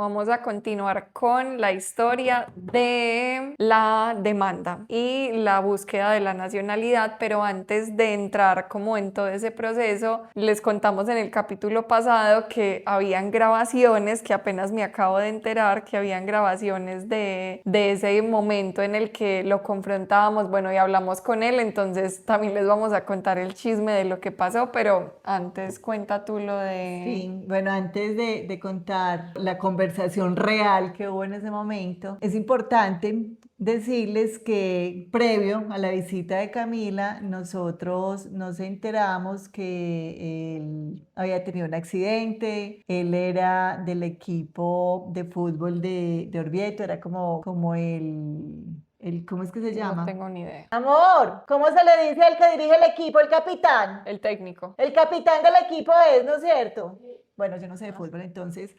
Vamos a continuar con la historia de la demanda y la búsqueda de la nacionalidad, pero antes de entrar como en todo ese proceso, les contamos en el capítulo pasado que habían grabaciones, que apenas me acabo de enterar, que habían grabaciones de ese momento en el que lo confrontábamos, bueno, y hablamos con él, entonces también les vamos a contar el chisme de lo que pasó, pero antes cuenta tú lo de... Sí, bueno, antes de contar la conversación real que hubo en ese momento, es importante decirles que previo a la visita de Camila, nosotros nos enteramos que él había tenido un accidente, él era del equipo de fútbol de Orvieto, era como ¿cómo es que se No llama? tengo ni idea. Amor, ¿cómo se le dice al que dirige el equipo, el capitán? El técnico. El capitán del equipo es, ¿no es cierto? Bueno, yo no sé de fútbol, entonces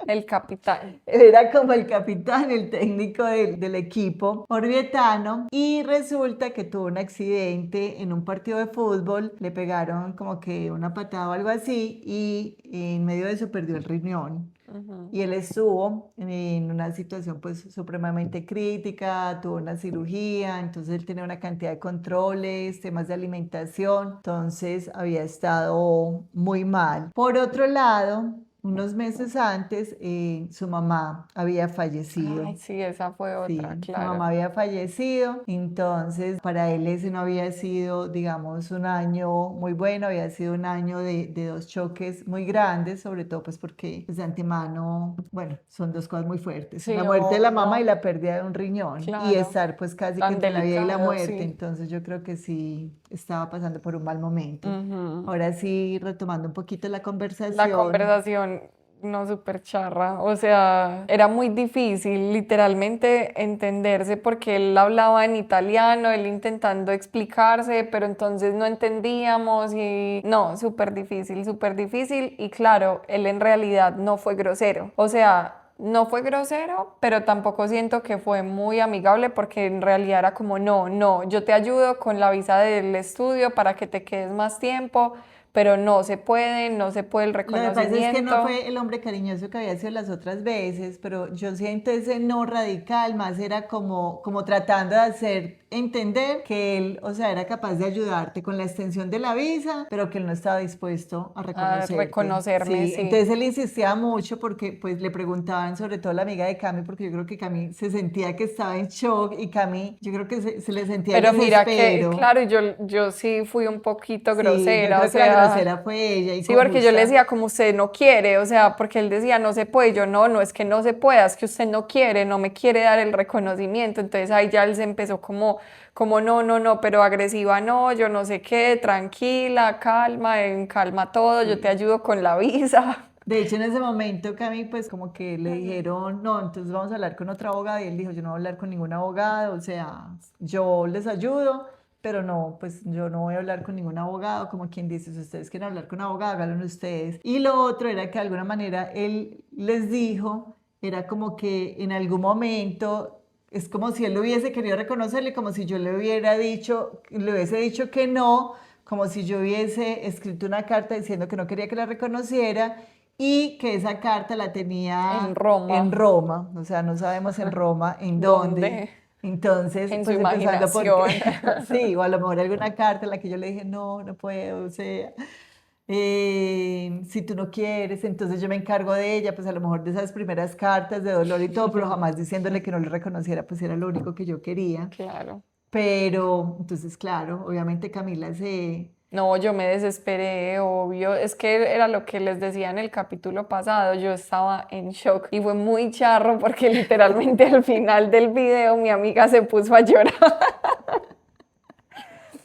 El capitán. era como el capitán, el técnico del equipo orvietano, y resulta que tuvo un accidente en un partido de fútbol, le pegaron como que una patada o algo así, y en medio de eso perdió el riñón. Y él estuvo en una situación pues supremamente crítica, tuvo una cirugía, entonces él tenía una cantidad de controles, temas de alimentación, entonces había estado muy mal. Por otro lado, unos meses antes, su mamá había fallecido. Ay, sí, esa fue otra, Sí, su mamá claro. había fallecido, entonces para él ese no había sido, digamos, un año muy bueno, había sido un año de dos choques muy grandes, sobre todo pues porque pues, de antemano, bueno, son dos cosas muy fuertes, Sí, la muerte de la mamá y obvio, la pérdida de un riñón y claro. estar pues casi que Tan entre la vida y la delicado, muerte, sí. entonces yo creo que sí estaba pasando por un mal momento. Ujú. Ahora sí, retomando un poquito la La conversación. conversación, no súper charra, o sea, era muy difícil literalmente entenderse porque él hablaba en italiano, él intentando explicarse, pero entonces no entendíamos y no, súper difícil y claro, él en realidad no fue grosero, o sea... No fue grosero, pero tampoco siento que fue muy amigable porque en realidad era como, no, no, yo te ayudo con la visa del estudio para que te quedes más tiempo, pero no se puede el Lo que pasa es que no reconocimiento. fue el hombre cariñoso que había sido las otras veces, pero yo siento ese no radical, más era como tratando de hacer entender que él, o sea, era capaz de ayudarte con la extensión de la visa, pero que él no estaba dispuesto a A reconocerte. reconocerme, Sí, sí. entonces él insistía mucho porque pues le preguntaban sobre todo a la amiga de Cami, porque yo creo que Cami se sentía que estaba en shock y Cami, yo creo que se le sentía el Pero mira que, desespero. claro, yo sí fui un poquito Sí, yo grosera, o creo que la sea, grosera fue ella y sí, con porque yo le decía justa. como usted no quiere, o sea, porque él decía no se puede, yo no, no es que no se pueda, es que usted no quiere, no me quiere dar el reconocimiento, entonces ahí ya él se empezó como no, no, no, pero agresiva no, yo no sé qué, tranquila, calma, en calma todo, yo te Sí. ayudo con la visa. De hecho, en ese momento, Cami, pues como que le dijeron, no, entonces vamos a hablar con otro abogado. Y él dijo, yo no voy a hablar con ningún abogado, o sea, yo les ayudo, pero no, pues yo no voy a hablar con ningún abogado, como quien dice, si ustedes quieren hablar con un abogado, háganlo ustedes. Y lo otro era que de alguna manera él les dijo, era como que en algún momento es como si él lo hubiese querido reconocerle, como si yo le hubiese dicho que no, como si yo hubiese escrito una carta diciendo que no quería que la reconociera y que esa carta la En tenía en Roma, Roma, o sea, no sabemos en Roma en dónde. ¿dónde? Entonces, En su pues empezando porque, imaginación. sí, o a lo mejor alguna carta en la que yo le dije, no, no puedo, o sea, si tú no quieres, entonces yo me encargo de ella, pues a lo mejor de esas primeras cartas de dolor y todo, pero jamás diciéndole que no le reconociera, pues era lo único que yo quería. Claro. Pero, entonces, claro, obviamente Camila No, yo me desesperé, obvio. Es que era lo que les decía en el capítulo pasado. Yo estaba en shock y fue muy charro porque literalmente al final del video mi amiga se puso a llorar.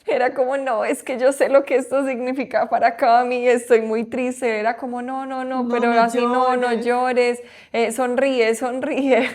Era como, no, es que yo sé lo que esto significa para Cami, estoy muy triste. Era como, no, no, no, no, pero no así no, no llores. llores, sonríe, sonríe.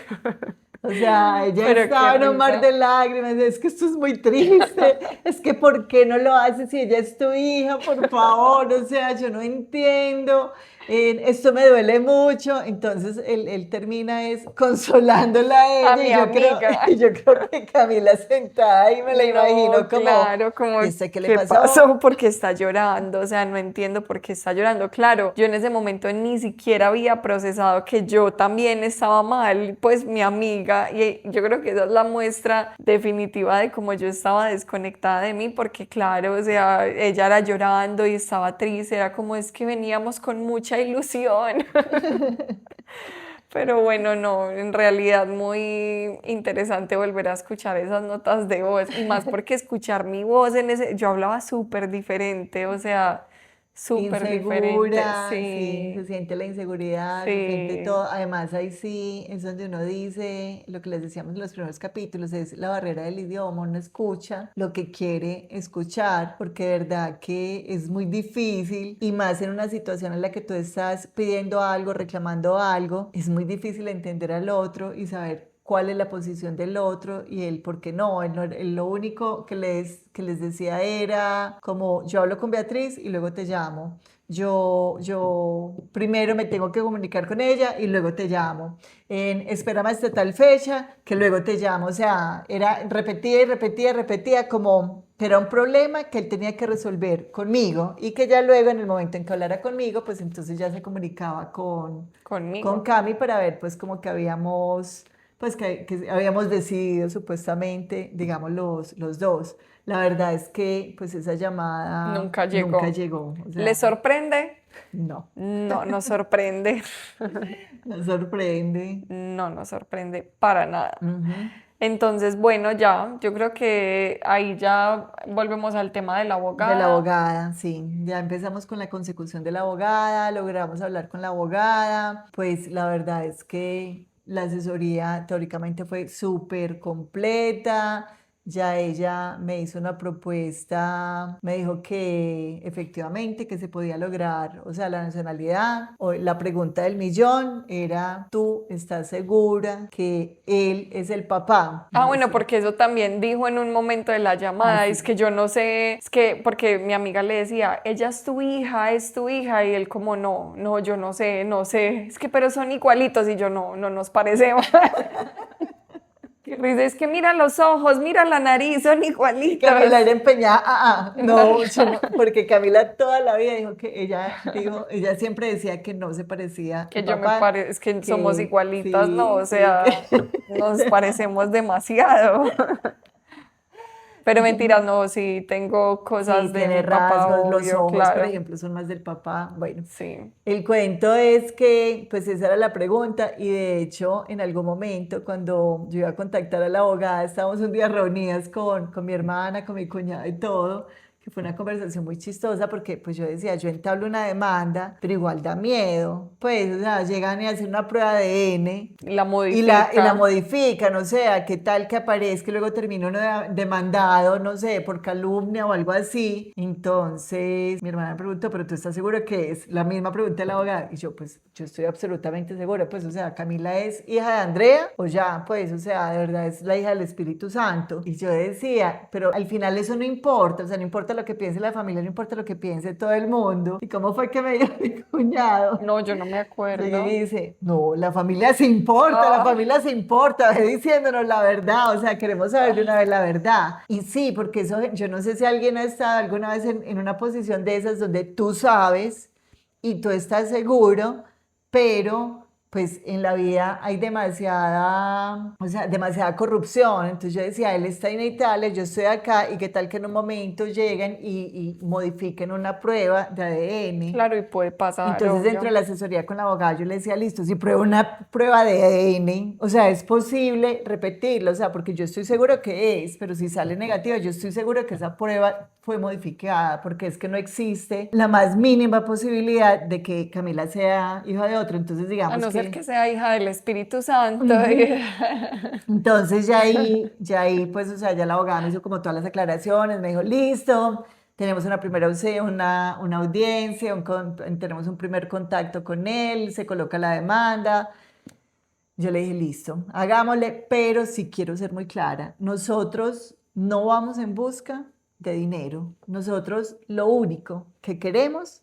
O sea, ella Pero qué estaba en un mar de risa. lágrimas, es que esto es muy triste, es que ¿por qué no lo haces si ella es tu hija, por favor? O sea, yo no entiendo. Esto me duele mucho, entonces él termina es consolándola a A ella mi y yo creo, amiga. y yo creo que Camila sentada ahí me la No, imagino como, claro, como, ¿y este qué le ¿qué pasó? pasó? ¿Por qué está llorando? O sea, no entiendo por qué está llorando. Claro, yo en ese momento ni siquiera había procesado que yo también estaba mal, pues mi amiga, y yo creo que esa es la muestra definitiva de cómo yo estaba desconectada de mí, porque claro, o sea, ella era llorando y estaba triste, era como es que veníamos con mucha ilusión. Pero bueno, no, en realidad muy interesante volver a escuchar esas notas de voz y más porque escuchar mi voz en ese, yo hablaba súper diferente, o sea, súper diferente, Insegura, sí, se sí, siente la inseguridad, se siente sí, todo. Además, ahí sí es donde uno dice lo que les decíamos en los primeros capítulos, es la barrera del idioma, uno escucha lo que quiere escuchar, porque de verdad que es muy difícil y más en una situación en la que tú estás pidiendo algo, reclamando algo, es muy difícil entender al otro y saber cuál es la posición del otro y él, ¿por qué no? Él lo único que les decía era como yo hablo con Beatriz y luego te llamo. Yo primero me tengo que comunicar con ella y luego te llamo. Espérame hasta tal fecha que luego te llamo. O sea, era repetía y repetía y repetía como que era un problema que él tenía que resolver conmigo y que ya luego en el momento en que hablara conmigo, pues entonces ya se comunicaba con conmigo. Cami para ver pues como que habíamos pues que habíamos decidido supuestamente, digamos, los dos. La verdad es que pues esa llamada Nunca nunca llegó. llegó, o ¿Le sea, sorprende? no, No, no sorprende. nos sorprende. No nos sorprende para nada. Ujú. Entonces, bueno, ya, yo creo que ahí ya volvemos al tema de la De la abogada. abogada, sí, ya empezamos con la consecución de la abogada, logramos hablar con la abogada, pues la verdad es que la asesoría teóricamente fue súper completa, ya ella me hizo una propuesta, me dijo que efectivamente que se podía lograr, o sea, la nacionalidad, o la pregunta del millón era, ¿tú estás segura que él es el papá? Ah, Y yo bueno, sí, porque eso también dijo en un momento de la llamada, es así. que yo no sé, es que porque mi amiga le decía, ella es tu hija, y él como, no, no, yo no sé, no sé, es que pero son igualitos, y yo no, no nos parecemos. Y dice, es que mira los ojos, mira la nariz, son Y igualitos. Camila era empeñada, no, yo no, porque Camila toda la vida dijo que ella siempre decía que no se parecía al Que yo me papá, parece, es que somos que igualitas, no, sí, o sí, sea, nos parecemos demasiado. Pero mentiras, no, sí, tengo sí, cosas de tiene mi papá, rasgos, los obvio, ojos, por claro. ejemplo, son más del papá. Bueno, Sí. el cuento es que, pues esa era la pregunta y de hecho, en algún momento, cuando yo iba a contactar a la abogada, estábamos un día reunidas con mi hermana, con mi cuñada y todo, que fue una conversación muy chistosa porque pues yo decía, yo entablo una demanda, pero igual da miedo, pues, o sea, llegan y hacen una prueba de ADN La y la modifica. modifican, o sea, qué tal que aparezca y luego termina uno demandado, no sé, por calumnia o algo así. Entonces, mi hermana me preguntó, pero ¿tú estás segura que es la misma pregunta de la abogada? Y yo, pues, yo estoy absolutamente segura, pues, o sea, Camila es hija de Andrea, o ya, pues, o sea, de verdad es la hija del Espíritu Santo. Y yo decía, pero al final eso no importa, o sea, no importa lo que piense la familia, no importa lo que piense todo el mundo. ¿Y cómo fue que me dio mi cuñado? No, yo no me Llegué y acuerdo. dice, no, la Ah, familia se importa, ve diciéndonos la verdad, o sea, queremos saber de una vez la verdad. Y sí, porque eso, yo no sé si alguien ha estado alguna vez en una posición de esas donde tú sabes y tú estás seguro, pero pues en la vida hay demasiada, o sea, demasiada corrupción. Entonces yo decía, él está en Italia, yo estoy acá, y qué tal que en un momento lleguen y modifiquen una prueba de ADN. claro, y puede pasar, Entonces, dentro de obvio. la asesoría con la abogada, yo le decía, listo, si pruebo una prueba de ADN, o sea, es posible repetirlo, o sea, porque yo estoy seguro que es, pero si sale negativa, yo estoy seguro que esa prueba fue modificada, porque es que no existe la más mínima posibilidad de que Camila sea hija de otro. Entonces, A digamos no ser que... que sea hija del Espíritu Santo. Ujú. Entonces ya ahí, pues, o sea, ya la abogada me hizo como todas las aclaraciones, me dijo, listo, tenemos una primera una audiencia, tenemos un primer contacto con él, se coloca la demanda. Yo le dije, listo, hagámosle, pero sí quiero ser muy clara, nosotros no vamos en busca de dinero, nosotros lo único que queremos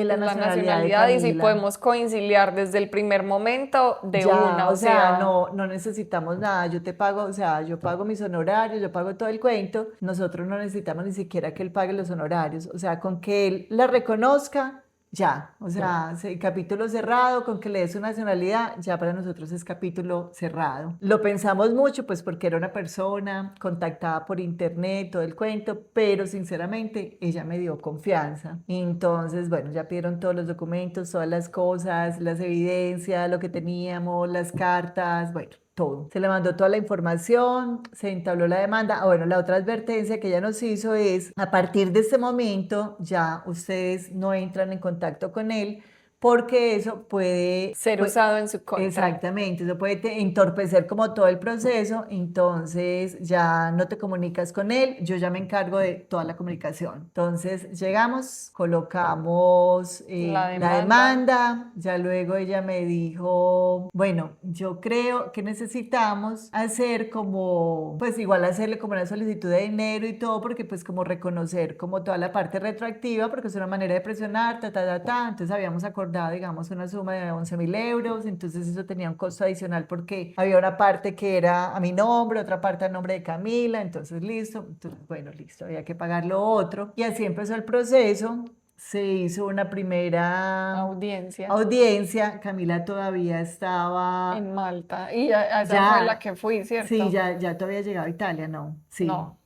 Es la es la nacionalidad de nacionalidad y si Camila. podemos conciliar desde el primer momento de Ya, una, o o sea, sea, no necesitamos nada, yo te pago, o sea, yo pago mis honorarios, yo pago todo el cuento, nosotros no necesitamos ni siquiera que él pague los honorarios, o sea, con que él la reconozca, ya, o sea, capítulo cerrado, con que le dé su nacionalidad, ya para nosotros es capítulo cerrado. Lo pensamos mucho, pues porque era una persona contactada por internet, todo el cuento, pero sinceramente ella me dio confianza. Entonces, bueno, ya pidieron todos los documentos, todas las cosas, las evidencias, lo que teníamos, las cartas, bueno, todo. Se le mandó toda la información, se entabló la demanda. Ah, bueno, la otra advertencia que ella nos hizo es, a partir de este momento ya ustedes no entran en contacto con él porque eso puede, ser usado en su contra. exactamente, eso puede entorpecer como todo el proceso, entonces ya no te comunicas con él, yo ya me encargo de toda la comunicación. Entonces llegamos, colocamos La la demanda, demanda, ya luego ella me dijo, bueno, yo creo que necesitamos hacer como, pues igual hacerle como una solicitud de dinero y todo, porque pues como reconocer como toda la parte retroactiva, porque es una manera de presionar, entonces habíamos acordado, digamos, una suma de 11.000 euros, entonces eso tenía un costo adicional porque había una parte que era a mi nombre, otra parte a nombre de Camila, entonces listo, entonces bueno, listo, había que pagar lo otro, y así empezó el proceso. Se hizo una primera audiencia audiencia, Camila todavía estaba, en Malta. Y a esa fue la ya, que fui, sí, ¿cierto? ya te había llegado a Italia, ¿no? Sí, No.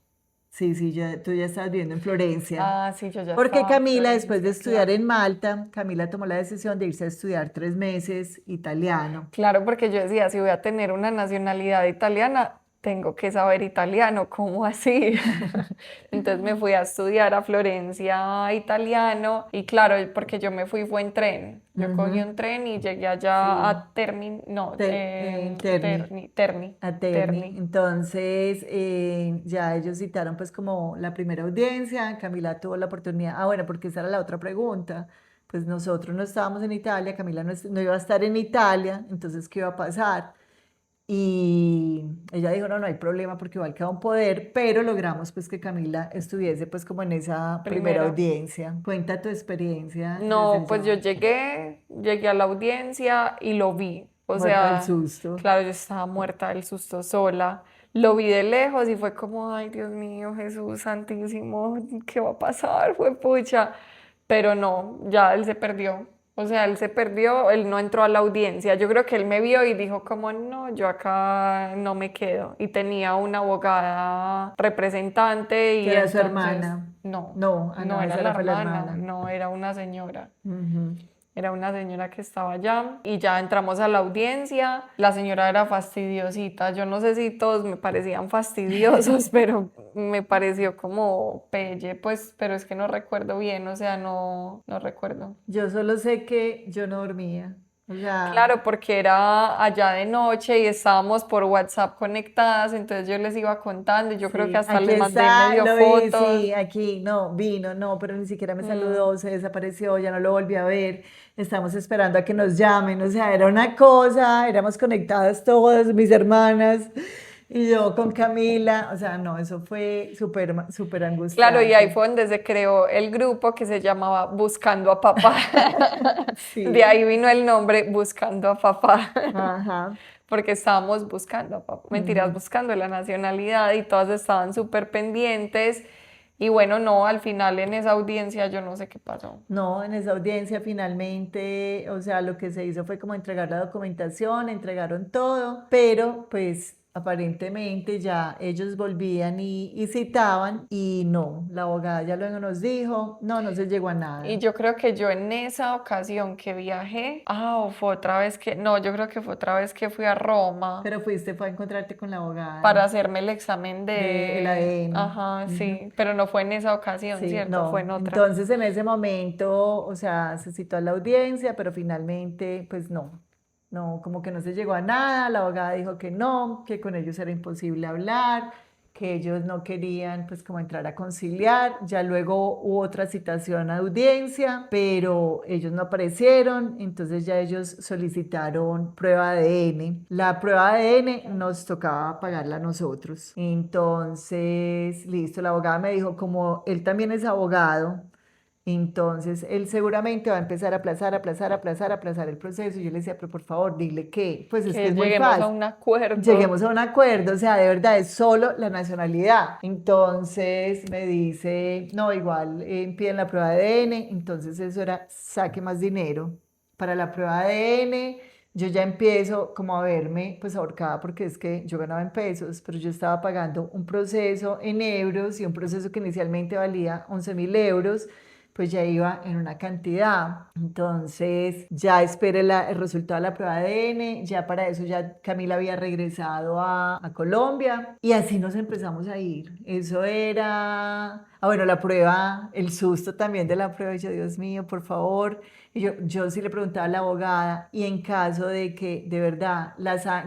sí, ya, tú ya estabas viviendo en Florencia. Ah, sí, yo ya Porque estaba en Camila, después de Florencia, estudiar claro. en Malta, Camila tomó la decisión de irse a estudiar 3 meses italiano. Claro, porque yo decía, si voy a tener una nacionalidad italiana, tengo que saber italiano, ¿cómo así? Entonces me fui a estudiar a Florencia italiano y claro, porque yo me fui fue en tren. Yo cogí Ujú, un tren y llegué allá sí, a Terni, no, En Terni, a Terni. Terni. Entonces, ya ellos citaron pues como la primera audiencia, Camila tuvo la oportunidad, ah bueno, porque esa era la otra pregunta, pues nosotros no estábamos en Italia, Camila no iba a estar en Italia, entonces, ¿qué iba a pasar? Y ella dijo, no hay problema porque igual queda un poder, pero logramos pues que Camila estuviese pues como en esa primera Primera. audiencia. Cuenta tu experiencia desde No, pues yo allá. llegué a la audiencia y lo vi. O Muerta del sea, susto. claro, yo estaba muerta del susto sola. Lo vi de lejos y fue como, ay, Dios mío, Jesús Santísimo, ¿qué va a pasar? Fue pucha. Pero no, ya él se perdió. O sea, él se perdió, él no entró a la audiencia. Yo creo que él me vio y dijo como, no, yo acá no me quedo. Y tenía una abogada representante Que y era su entonces, hermana. no, No, no no, era esa la no fue la hermana, hermana. no, era una señora. Ujú. Era una señora que estaba allá y ya entramos a la audiencia. La señora era fastidiosita. Yo no sé si todos me parecían fastidiosos, pero me pareció como pelle, pues, pero es que no recuerdo bien, o sea, no recuerdo. Yo solo sé que yo no dormía. O sea, Claro, porque era allá de noche y estábamos por WhatsApp conectadas, entonces yo les iba contando y yo creo que sí, hasta aquí les mandé está, medio lo vi, fotos. sí, aquí, no, vino, no, pero ni siquiera me Mm. saludó, se desapareció, ya no lo volví a ver, estamos esperando a que nos llamen, o sea, era una cosa, éramos conectadas todas, mis hermanas, y yo con Camila, o sea, no, eso fue súper, súper Claro, y ahí angustiante. fue donde se creó el grupo que se llamaba Buscando a Papá. De Sí, ahí vino el nombre Buscando a Papá, ajá. porque estábamos buscando a papá, mentiras, Ujú. buscando la nacionalidad y todas estaban súper pendientes. Y bueno, no, al final en esa audiencia yo no sé qué pasó. No, en esa audiencia finalmente, o sea, lo que se hizo fue como entregar la documentación, entregaron todo, pero pues aparentemente ya ellos volvían y citaban y no, la abogada ya luego nos dijo, no se llegó a Y nada. yo creo que yo en esa ocasión que viajé, o fue otra vez que, no, yo creo que fue otra vez que fui a Roma Pero fue a encontrarte con la para abogada hacerme el examen del de, ADN. ajá, Ujú. sí, pero no fue en esa ocasión, Sí, ¿cierto? Fue en no. otra. Entonces en ese momento, o sea, se citó a la audiencia, pero finalmente, pues no, como que no se llegó a nada. La abogada dijo que no, que con ellos era imposible hablar, que ellos no querían, pues, como entrar a conciliar. Ya luego hubo otra citación a audiencia, pero ellos no aparecieron, entonces ya ellos solicitaron prueba de ADN. La prueba de ADN nos tocaba pagarla a nosotros. Entonces, listo, la abogada me dijo, como él también es abogado, Entonces, él seguramente va a empezar a aplazar, aplazar, aplazar, aplazar el proceso. Y yo le decía, pero por favor, dile que, pues es que Que es muy lleguemos a fácil. un acuerdo. Lleguemos a un acuerdo, o sea, de verdad es solo la nacionalidad. Entonces me dice, no, igual piden la prueba de ADN, entonces eso era, saque más dinero para la prueba de ADN. Yo ya empiezo como a verme pues ahorcada porque es que yo ganaba en pesos, pero yo estaba pagando un proceso en euros y un proceso que inicialmente valía 11.000 euros, pues ya iba en una cantidad. Entonces ya esperé el resultado de la prueba de ADN, ya para eso ya Camila había regresado a Colombia y así nos empezamos a ir. Eso era, bueno, la prueba, el susto también de la prueba, y yo, Dios mío, por favor. Y yo sí le preguntaba a la abogada y en caso de que de verdad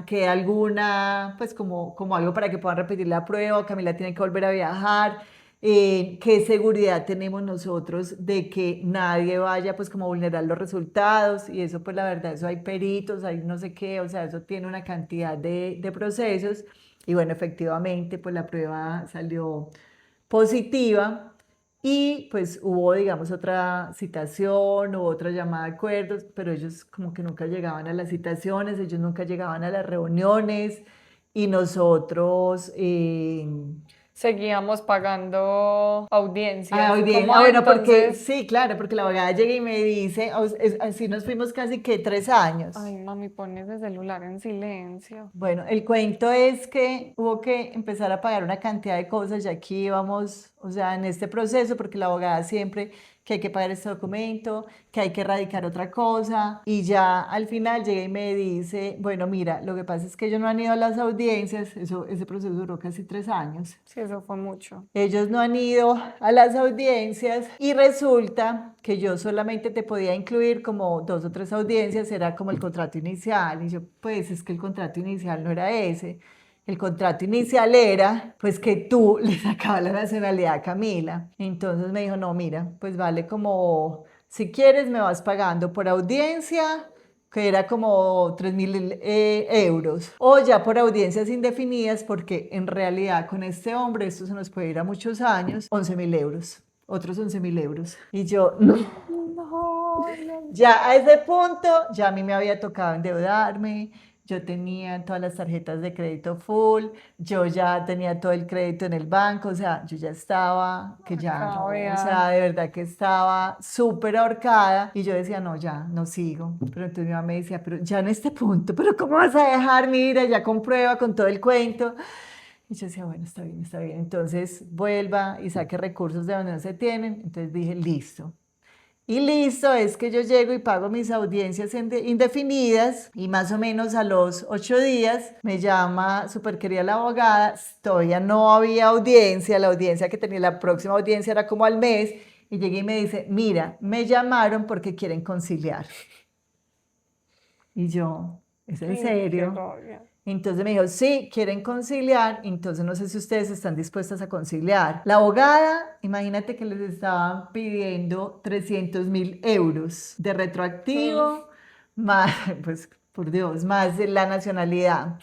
que alguna, pues como algo para que puedan repetir la prueba, Camila tiene que volver a viajar, qué seguridad tenemos nosotros de que nadie vaya pues como a vulnerar los resultados y eso pues la verdad, eso hay peritos, hay no sé qué, o sea, eso tiene una cantidad de procesos y bueno, efectivamente pues la prueba salió positiva y pues hubo digamos otra citación, hubo otra llamada de acuerdos, pero ellos como que nunca llegaban a las citaciones, ellos nunca llegaban a las reuniones y nosotros... Seguíamos pagando Ah, audiencias. muy bien. Como, Ah, ah, bueno, porque entonces, sí, claro, porque la abogada llega y me dice, así nos fuimos casi que 3 años. ay, mami, pon ese celular en silencio. Bueno, el cuento es que hubo que empezar a pagar una cantidad de cosas, ya aquí íbamos, o sea, en este proceso, porque la abogada siempre que hay que pagar este documento, que hay que erradicar otra cosa, y ya al final llega y me dice, bueno, mira, lo que pasa es que ellos no han ido a las audiencias, ese proceso duró casi 3 años. Sí, eso fue mucho. Ellos no han ido a las audiencias y resulta que yo solamente te podía incluir como 2 o 3 audiencias, era como el contrato inicial. Y yo, pues es que el contrato inicial no era ese. El contrato inicial era, pues que tú le sacabas la nacionalidad a Camila. Entonces me dijo, no, mira, pues vale como, si quieres me vas pagando por audiencia que era como 3.000 euros, o ya por audiencias indefinidas, porque en realidad con este hombre esto se nos puede ir a muchos años, 11.000 euros, otros 11.000 euros. Y yo, no. No, no. Ya a ese punto, ya a mí me había tocado endeudarme, yo tenía todas las tarjetas de crédito full, yo ya tenía todo el crédito en el banco, o sea, yo ya estaba, que ya Acá, no, o vea. sea, de verdad que estaba súper ahorcada y yo decía, no, ya, no sigo. Pero entonces mi mamá me decía, pero ya en este punto, pero ¿cómo vas a dejar? Mira, ya comprueba con todo el cuento. Y yo decía, bueno, está bien, está bien. Entonces vuelva y saque recursos de donde no se tienen. Entonces dije, listo. Y listo, es que yo llego y pago mis audiencias indefinidas y más o menos a los 8 días me llama súper querida la abogada, todavía no había audiencia, la audiencia que tenía, la próxima audiencia era como al mes y llegué y me dice, mira, me llamaron porque quieren conciliar. Y yo, ¿es en Ay, qué serio? rabia. Entonces me dijo, sí, quieren conciliar, entonces no sé si ustedes están dispuestas a conciliar. La abogada, imagínate que les estaban pidiendo 300.000 euros de Mm. retroactivo, más, pues por Dios, más de la nacionalidad.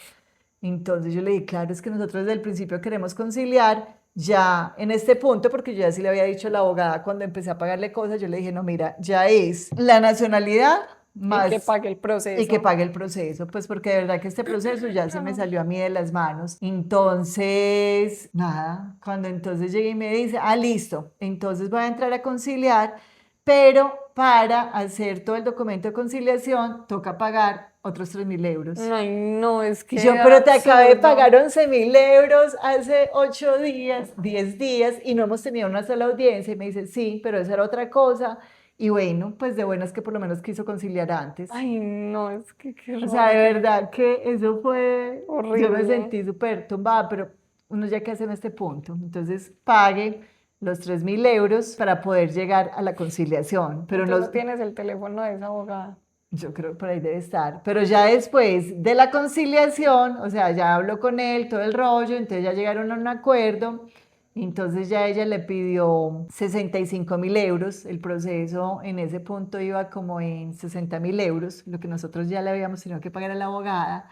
Entonces yo le dije, claro, es que nosotros desde el principio queremos conciliar, ya en este punto, porque yo ya sí le había dicho a la abogada cuando empecé a pagarle cosas, yo le dije, no, mira, ya es la nacionalidad Y que más pague el y que proceso. pague el proceso, pues porque de verdad que este proceso ya se me salió a mí de las manos. Entonces, nada, cuando entonces llegué y me dice, ah, listo, entonces voy a entrar a conciliar, pero para hacer todo el documento de conciliación toca pagar otros 3.000 euros. Ay, no, es Y que yo, pero te acabé de absurdo. pagar 11.000 euros hace 8 días, 10 días y no hemos tenido una sola audiencia. Y me dice, sí, pero esa era otra cosa. Y bueno, pues de buenas que por lo menos quiso conciliar antes. Ay, no, es que qué O sea, de rabia. verdad que eso fue, yo me Horrible. sentí súper tumbada, pero uno ya que hace en este punto. Entonces pague los 3.000 euros para poder llegar a la conciliación. Y Pero tú no, no tienes el teléfono de esa abogada. yo creo que por ahí debe estar. Pero ya después de la conciliación, o sea, ya habló con él, todo el rollo, entonces ya llegaron a un acuerdo. Entonces ya ella le pidió 65.000 euros. El proceso en ese punto iba como en 60.000 euros, lo que nosotros ya le habíamos tenido que pagar a la abogada.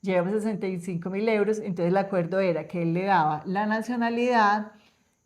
Llevamos 65.000 euros. Entonces el acuerdo era que él le daba la nacionalidad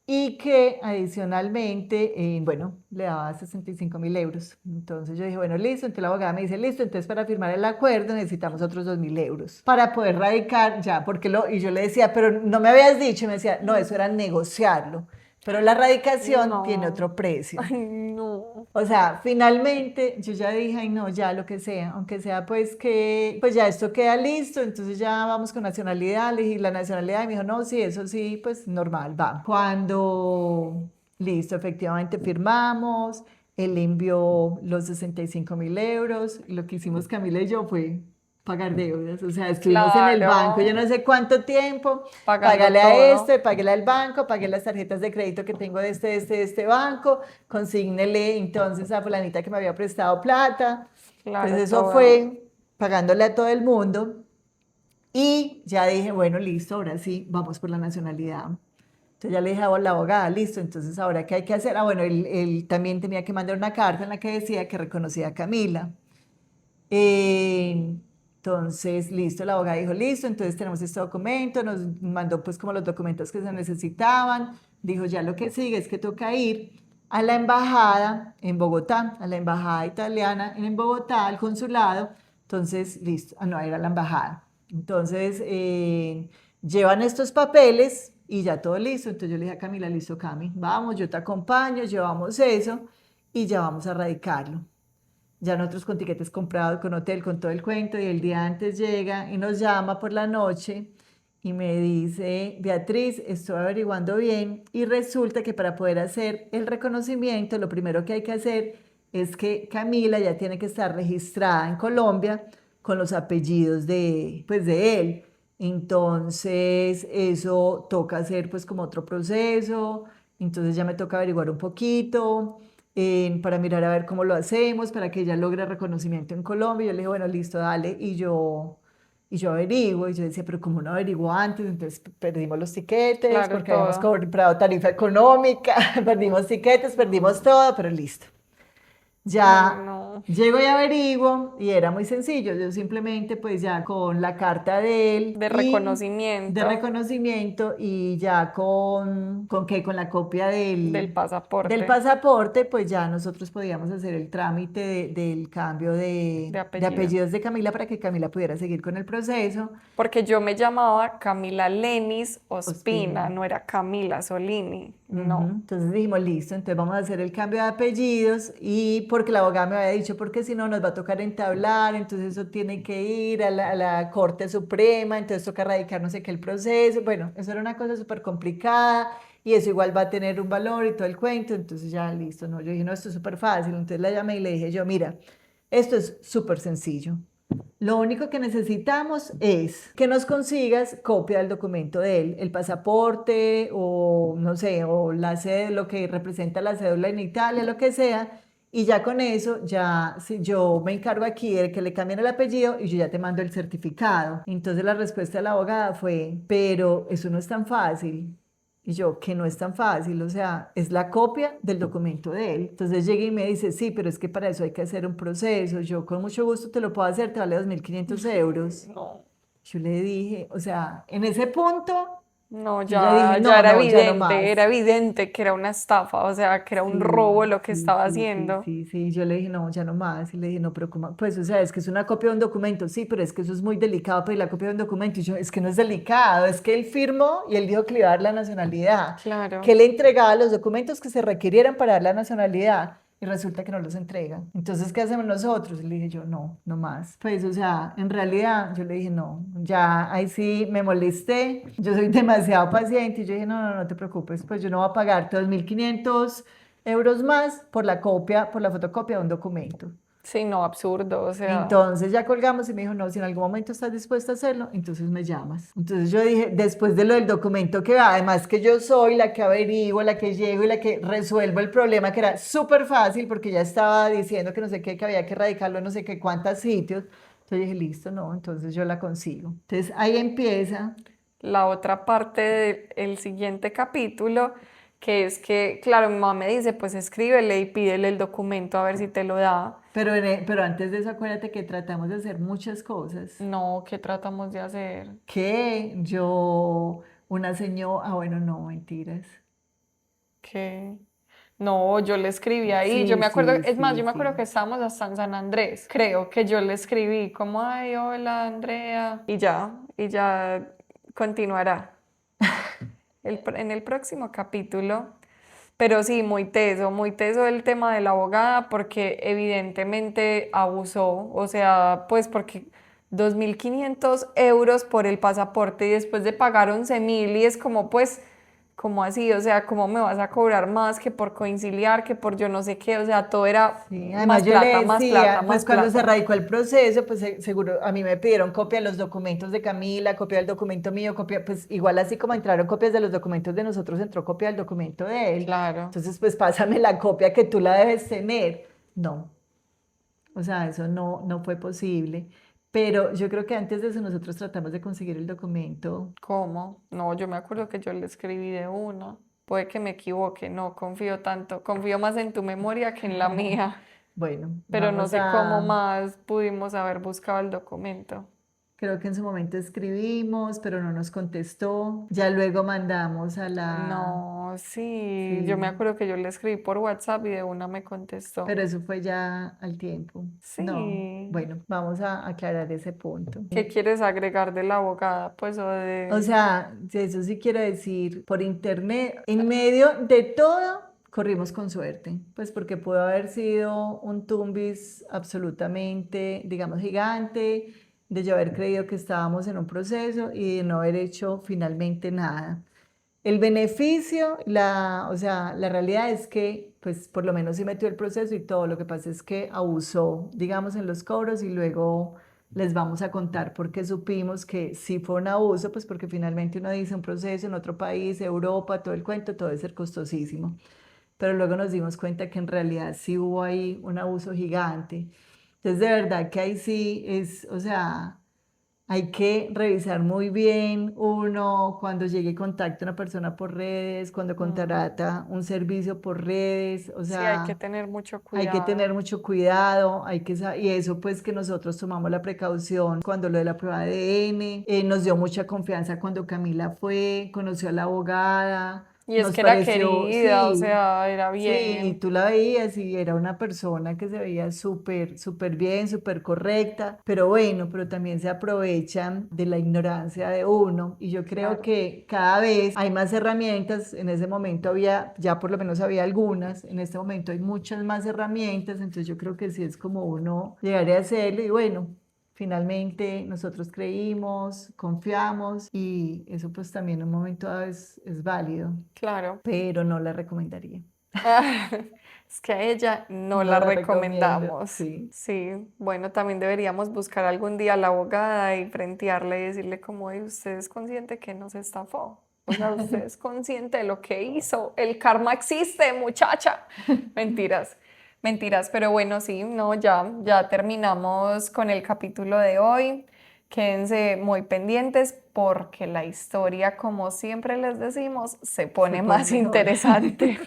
y que adicionalmente, bueno, le daba 65.000 euros. Entonces yo dije, bueno, listo. Entonces la abogada me dice, listo, entonces para firmar el acuerdo necesitamos otros 2.000 euros para poder radicar ya, y yo le decía, pero no me habías dicho, y me decía, no, eso era negociarlo, pero la radicación tiene No, otro precio. ay, no. O sea, finalmente yo ya dije, ay no, ya lo que sea, aunque sea pues que, pues ya esto queda listo, entonces ya vamos con nacionalidad, le dije la nacionalidad y me dijo, no, sí, eso sí, pues normal, va. Cuando, listo, efectivamente firmamos, él le envió los 65.000 euros, y lo que hicimos Camila y yo fue pagar deudas, o sea, estuvimos en el banco, yo Claro, no sé cuánto tiempo, pagando págale a todo. págale al banco, pagué las tarjetas de crédito que tengo de este banco, consígnele entonces a fulanita que me había prestado plata. Entonces Claro, eso todo. fue pagándole a todo el mundo y ya dije, bueno, listo, ahora sí, vamos por la nacionalidad. Entonces ya le dije a la abogada, listo, entonces ahora qué hay que hacer. Ah, bueno, él también tenía que mandar una carta en la que decía que reconocía a Camila. Entonces, listo, la abogada dijo, listo, entonces tenemos este documento, nos mandó pues como los documentos que se necesitaban, dijo, ya lo que sigue es que toca ir a la embajada en Bogotá, a la embajada italiana en Bogotá, al consulado, entonces, listo, no, era la embajada. Entonces, llevan estos papeles y ya todo listo, entonces yo le dije a Camila, listo, Cami, vamos, yo te acompaño, llevamos eso y ya vamos a radicarlo. Ya nosotros con tiquetes comprados, con hotel, con todo el cuento, y el día antes llega y nos llama por la noche y me dice, Beatriz, estoy averiguando bien y resulta que para poder hacer el reconocimiento, lo primero que hay que hacer es que Camila ya tiene que estar registrada en Colombia con los apellidos de, pues, de él. Entonces, eso toca hacer pues como otro proceso, entonces ya me toca averiguar un poquito para mirar a ver cómo lo hacemos, para que ella logre reconocimiento en Colombia. Yo le dije, bueno, listo, dale, y yo averiguo, y yo decía, pero ¿cómo no averiguo antes? Entonces perdimos los tiquetes, Claro, porque habíamos todo. comprado tarifa económica, perdimos tiquetes, perdimos todo, pero listo. Ay, Ya no. llego y averiguo y era muy sencillo. Yo simplemente pues ya con la carta de él De y de reconocimiento reconocimiento y ya ¿con qué? Con la copia del del pasaporte, pasaporte, pues ya nosotros podíamos hacer el trámite del cambio de de apellido. apellidos de Camila para que Camila pudiera seguir con el proceso. Porque yo me llamaba Camila Lenis Ospina. Ospina, no era Camila Solini. Ujú. No. Entonces dijimos, listo, entonces vamos a hacer el cambio de apellidos y porque la abogada me había dicho, porque si no nos va a tocar entablar, entonces eso tiene que ir a la Corte Suprema, entonces toca radicar no sé qué el proceso. Bueno, eso era una cosa súper complicada y eso igual va a tener un valor y todo el cuento, entonces ya listo, no, yo dije, no, esto es súper fácil, entonces la llamé y le dije yo, mira, esto es súper sencillo. Lo único que necesitamos es que nos consigas copia del documento de él, el pasaporte o no sé, o la cédula, lo que representa la cédula en Italia, lo que sea, y ya con eso, ya si yo me encargo aquí de que le cambien el apellido y yo ya te mando el certificado. Entonces la respuesta de la abogada fue, pero eso no es tan fácil. Y yo, que no es tan fácil, o sea, es la copia del documento de él. Entonces llegué y me dice, sí, pero es que para eso hay que hacer un proceso. Yo con mucho gusto te lo puedo hacer, te vale 2.500 euros. No. Yo le dije, o sea, en ese punto, No, yo ya dije, ya no, no, ya no más. era evidente que era una estafa, o sea, que era un robo Sí, lo que sí, estaba sí, sí, haciendo. sí, sí. Yo le dije, no, ya no más. Y le dije, no, pero ¿cómo? Pues, o sea, es que es una copia de un documento. Sí, pero es que eso es muy delicado pedir la copia de un documento. Y yo, es que no es delicado, es que él firmó y él dijo que le iba a dar la nacionalidad, que Claro. le entregaba los documentos que se requirieran para dar la nacionalidad. Y resulta que no los entregan. Entonces, ¿qué hacemos nosotros? Y le dije yo, no, no más. Pues, o sea, en realidad, yo le dije, no, ya ahí sí me molesté. Yo soy demasiado paciente. Y yo dije, no, no, no te preocupes, pues yo no voy a pagar 2.500 euros más por la copia, por la fotocopia de un documento. Sí, no, absurdo, o sea, Entonces ya colgamos y me dijo, no, si en algún momento estás dispuesta a hacerlo, entonces me llamas. Entonces yo dije, después de lo del documento que va, además que yo soy la que averiguo, la que llego y la que resuelvo el problema, que era súper fácil porque ya estaba diciendo que no sé qué, que había que radicarlo en no sé qué cuántos sitios. Entonces dije, listo, no, entonces yo la consigo. Entonces ahí empieza. la otra parte del siguiente capítulo, que es que, claro, mi mamá me dice, pues escríbele y pídele el documento a ver si te lo da. Pero antes de eso, acuérdate que tratamos de hacer muchas cosas. No, ¿qué tratamos de hacer? Que yo, una señora, ah, bueno, no, mentiras. Que no, yo le escribí ahí, yo Sí, me acuerdo, sí, es más, sí, yo me acuerdo sí. que estábamos hasta en San Andrés, creo que yo le escribí como, ay, hola Andrea, y ya continuará en el próximo capítulo. Pero sí, muy teso el tema de la abogada porque evidentemente abusó, o sea, pues porque 2.500 euros por el pasaporte y después de pagar 11.000 y es como pues, como así, o sea, ¿cómo me vas a cobrar más que por coinciliar, que por yo no sé qué? O sea, todo era Sí, además más yo le plata, más plata, decía, pues más cuando se plata. radicó el proceso, pues seguro a mí me pidieron copia de los documentos de Camila, copia del documento mío, copia, pues igual así como entraron copias de los documentos de nosotros, entró copia del documento de él. Claro, Entonces, pues pásame la copia que tú la debes tener. No, o sea, eso no fue posible. Pero yo creo que antes de eso nosotros tratamos de conseguir el documento. ¿cómo? No, yo me acuerdo que yo le escribí de una. Puede que me equivoque, no confío tanto, confío más en tu memoria que en la mía. Bueno, Pero no vamos sé cómo a, más pudimos haber buscado el documento. creo que en su momento escribimos, pero no nos contestó. Ya luego mandamos a la, No, sí, yo me sí, acuerdo que yo le escribí por WhatsApp y de una me contestó. pero eso fue ya al tiempo. No, Sí, bueno, vamos a aclarar ese punto. ¿qué quieres agregar de la abogada? Pues o O de... sea, eso sí quiero decir, por internet, en medio de todo, corrimos con suerte, pues porque pudo haber sido un tumbis absolutamente, digamos, gigante, de yo haber creído que estábamos en un proceso y de no haber hecho finalmente nada. El beneficio, o sea, la realidad es que, pues, por lo menos sí metió el proceso y todo. Lo que pasa es que abusó, digamos, en los cobros y luego les vamos a contar porque supimos que sí fue un abuso, pues porque finalmente uno dice un proceso en otro país, Europa, todo el cuento, todo debe ser costosísimo. Pero luego nos dimos cuenta que en realidad sí hubo ahí un abuso gigante. Entonces, de verdad que ahí sí es, o sea, hay que revisar muy bien uno cuando llegue y contacte a una persona por redes, cuando Mm, contrata un servicio por redes, o sí, hay que sea, tener mucho hay que tener cuidado. mucho cuidado, y eso pues que nosotros tomamos la precaución cuando lo de la prueba de ADN, nos dio mucha confianza cuando Camila fue, conoció a la abogada, Y es nos que era pareció, querida, o sí, sea, era sí, bien. tú la veías y era una persona que se veía súper, súper bien, súper correcta, pero bueno, pero también se aprovechan de la ignorancia de uno y yo creo Claro. que cada vez hay más herramientas, en ese momento había, ya por lo menos había algunas, en este momento hay muchas más herramientas, entonces yo creo que sí es como uno llegaría a hacerlo y bueno. Finalmente nosotros creímos, confiamos y eso pues también en un momento dado es válido, Claro. pero no la recomendaría. Es que a ella no No la la recomiendo, recomendamos. sí. Sí, bueno, también deberíamos buscar algún día a la abogada y frentearle y decirle como, "Ey, usted es consciente que nos estafó. O sea, usted es consciente de lo que hizo. El karma existe, muchacha." Mentiras, mentiras, pero bueno, sí, no, ya terminamos con el capítulo de hoy. Quédense muy pendientes porque la historia, como siempre les decimos, se Se pone pone más mejor. interesante.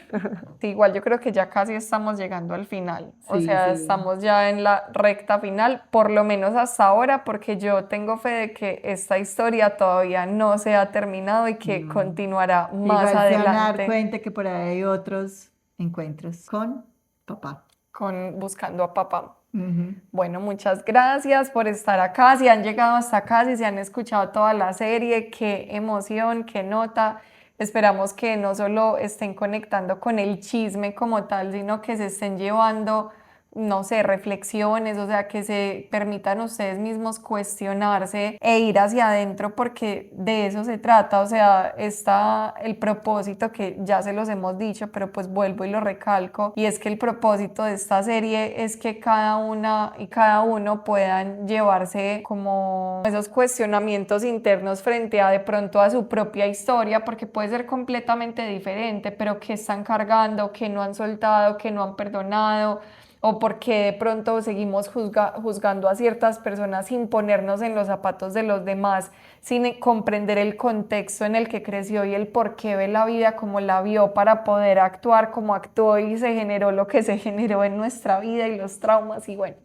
Sí, igual yo creo que ya casi estamos llegando al final, o Sí, sea, sí. estamos ya en la recta final, por lo menos hasta ahora, porque yo tengo fe de que esta historia todavía no se ha terminado y que Mm. continuará más Igual se van a dar adelante cuenta que por ahí hay otros encuentros con papá. con Buscando a Papá. Ujú. Bueno, muchas gracias por estar acá. Si han llegado hasta acá, si se han escuchado toda la serie, qué emoción, qué nota. Esperamos que no solo estén conectando con el chisme como tal, sino que se estén llevando, no sé, reflexiones, o sea, que se permitan ustedes mismos cuestionarse e ir hacia adentro porque de eso se trata, o sea, está el propósito que ya se los hemos dicho, pero pues vuelvo y lo recalco, y es que el propósito de esta serie es que cada una y cada uno puedan llevarse como esos cuestionamientos internos frente a de pronto a su propia historia, porque puede ser completamente diferente, pero que están cargando, que no han soltado, que no han perdonado o porque de pronto seguimos juzgando a ciertas personas sin ponernos en los zapatos de los demás, sin comprender el contexto en el que creció y el por qué ve la vida como la vio para poder actuar como actuó y se generó lo que se generó en nuestra vida y los traumas y bueno,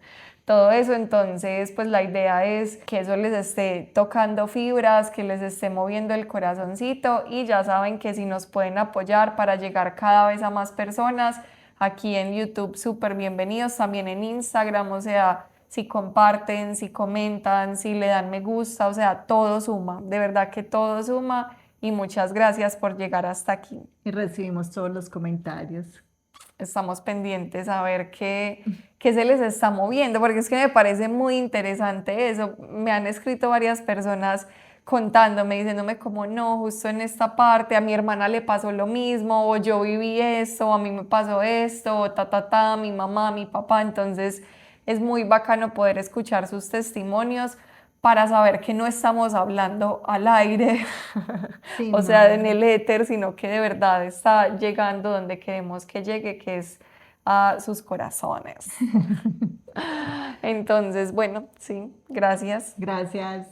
todo eso. Entonces, pues la idea es que eso les esté tocando fibras, que les esté moviendo el corazoncito y ya saben que si nos pueden apoyar para llegar cada vez a más personas, aquí en YouTube súper bienvenidos, también en Instagram, o sea, si comparten, si comentan, si le dan me gusta, o sea, todo suma, de verdad que todo suma y muchas gracias por llegar hasta aquí. Y recibimos todos los comentarios. Estamos pendientes a ver qué se les está moviendo, porque es que me parece muy interesante eso. Me han escrito varias personas contándome, diciéndome como no, justo en esta parte a mi hermana le pasó lo mismo, o yo viví esto, o a mí me pasó esto, o mi mamá, mi papá. Entonces es muy bacano poder escuchar sus testimonios para saber que no estamos hablando al aire, Sí, o sea, en no. el éter, sino que de verdad está llegando donde queremos que llegue, que es a sus corazones. Entonces, bueno, sí, gracias. Gracias.